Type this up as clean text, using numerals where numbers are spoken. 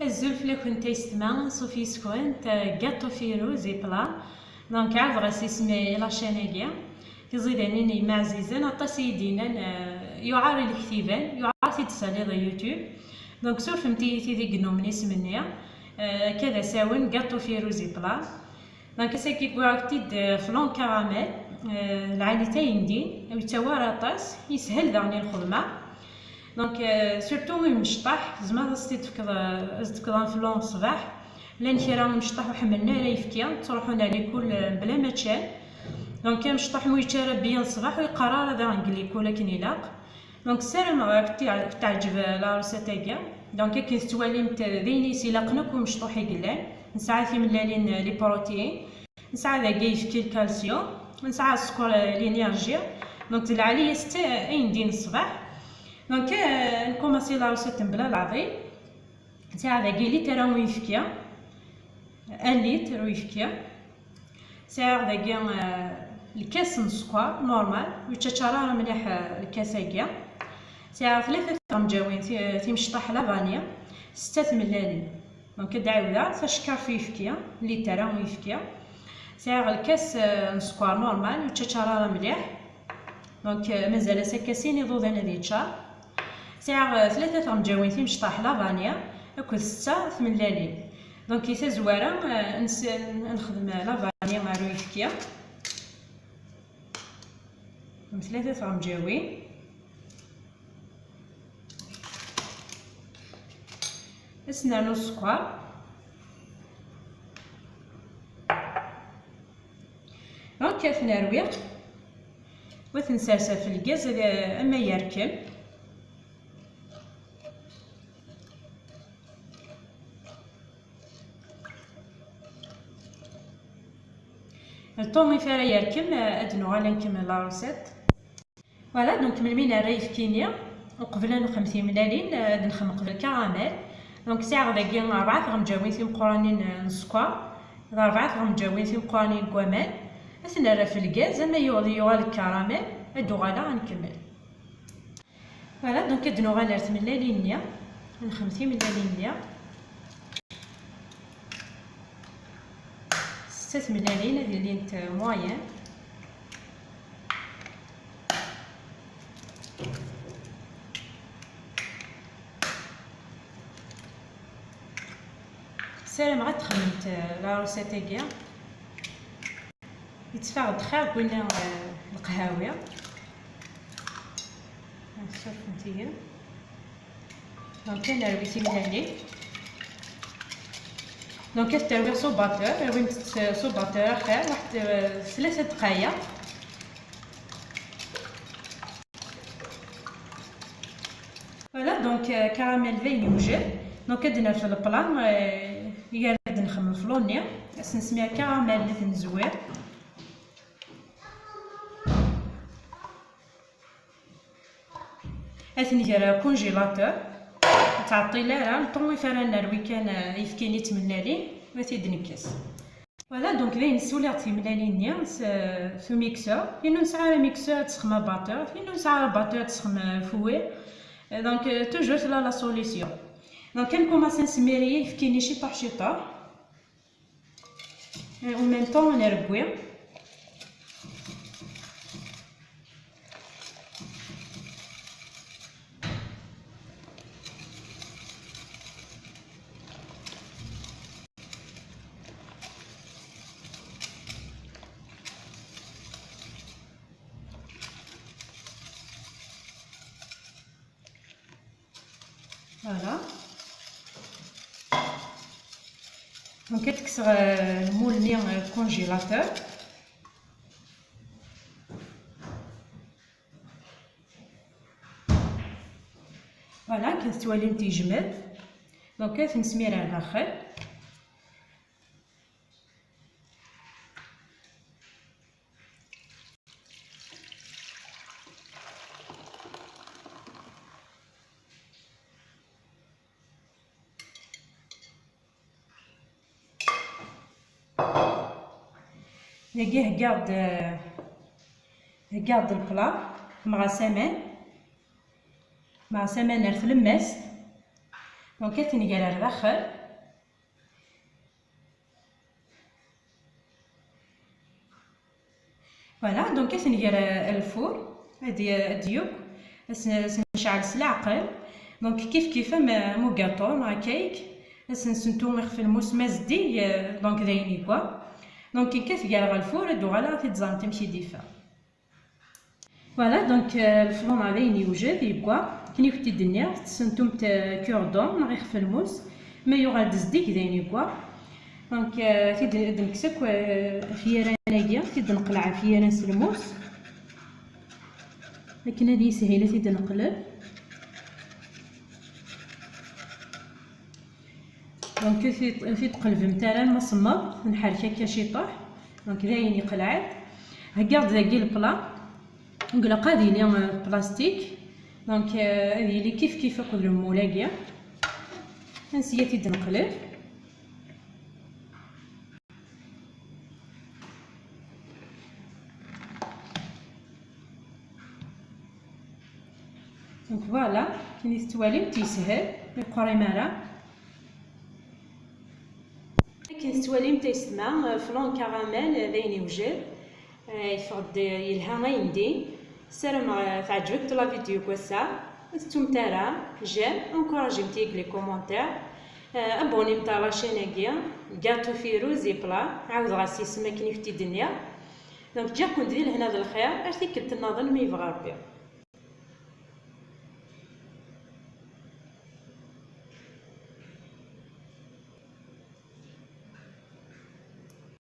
الزلف كنت يستمع صوفي سكوانت غاتو فيروزي بلا دونك عاد غاس يسمي لا شانيكيا تزيداني مع عزيزان اطاس يدينا يعار الكتيبان يعار تيتسالي ذا يوتيوب دونك سور فهمتي تيدي قنو من اسمنيا كذا ساون غاتو فيروزي بلا دونك ساكي كواكتيد فلون كراميل العالي تايندين ويتوار اطاس يسهل داني الخدمه دونك سورتو مشطح زعما تفكض فلون الصباح لان كي راه مشطح وحملنا راه يفكيا تروحونا ليكول بلا ما تشال دونك مشطح ويتشرب بيا الصباح ويقرر هذا نقليكو لكن يلاق دونك السلام راك تعجب لا روسيتاكيا دونك كي توالي ديني سيلاقنك ومشطوح يقلان نسعى في ملالين لي بروتين نسعى ذا يفكي الكالسيوم نسعى السكر لينيرجيا دونك العاليه 6 اين دين الصباح دونك نكوماسي لا روسيت بلا العظيم تاع ذاكي لتر ويفكيا 1 لتر ويفكيا تاع ذاكي الكاس نسكر نورمال ويتشرار مليح الكاساكيا تاع 3 غمجاوين تيمشطح لا فانيا 6 ملالين دونك دعاودا تشكر في يفكيا لتر ويفكيا تاع الكاس نسكر نورمال ويتشرار مليح دونك مازال سكاسين يضوض انا ديتشار تاع 3 غمجاوين تيمشطح لا فانيا اكل 6 ملالين دونك كي زواره نخدم لا فانيا مع رويفكيا 3 غمجاوين اسنانو السكر دونك كنروي وتنساسا في الكاز اما يركب الطومي فارا يركم ادنو غالا نكمل لا روسيت فوالا دونك من مين الريف كينيا وقبل نخمتي ملالين نخمم قبل الكراميل دونك ساعه داكي 4 غمجاوين تيم قرانين نسكر 4 غمجاوين تيم قرانين كوامان اثنا راه في الكاز اما يوغال الكراميل ادو غالا غنكمل فوالا دونك ادنو غالا رت ملالين نيا نخمتي ملالين نيا 6 ملالين هذه لينت موين سلام عاد خممت لا روسيتاكيا يتفاعل دخل قلنا القهاويه شوف نتيا دونك انا ربيتي ملالين دونك كتروي صوباتور رويت صوباتور خير واحد 3 دقائق فوالا دونك كراميل فين يوجد دونك كدنا في البلان يارد نخمم فلونيا نسميها كراميل اللي تنزوير اثني جرا كونجيلاتور تعطي لها الطومي فرانا روي كان يفكيني تملالين وتيدنكس فوالا دونك باين نسولي ملالين نيا في ميكسور فينو نسعى ميكسور تسخم باتور فينو نسعى باتور تسخم فوير دونك توجور لا سوليسيون دونك كنكوماسي نسميري يفكيني شيطح شيطح و ميم طون نركوي فوالا دونك كتكسر المول نيا الكونجيلاتور فوالا كتولي تيجمد دونك تنسميرها لداخل نلقيه قاعد البلا مع سمان رث الماس دونك تنقرا داخل. فوالا دونك تنقرا الفور هادي ديوك نشعل العقل. دونك كيف مو كاطو مع كيك نسنتو مخ الموس مازدي دونك دايني كوا. دونك كتقرا الفور دو غالا تتزان تمشي ديفا. فوالا دونك الفرون غادي يوجد يبقى كني كنت الدنيا تسنتم كوردون غير في الموس ما يغال دزديك دايني كوا. دونك تيد نكسك فيران هاكيا تيد نقلع فيران الموس لكن هذه سهيله تيد نقلب. دونك في تقلب نتاعنا المصمم نحرك هكا شي طاح. دونك داين يقلعت هكا داكي البلا نقول قادي لي بلاستيك. دونك هذه لي كيف كل مولاقيه نسيت تيد نقلب. دونك فوالا كي تستوالي تيسهل يقري مرة كي تستوالي تيسمع فلون كراميل داين يوجد يفقد يلها ما يندي. سلام تعجبك لا فيديو كوسا استمتع جيم انكوراجيمتي لي كومونتير ابوني نتا لاشين هاكيا غاتو فيروزي بلا عاود غاسي سما كي نفتي الدنيا. دونك جا كون دير هنا الخير ارتي كنت ناظن ما يبغى ربي.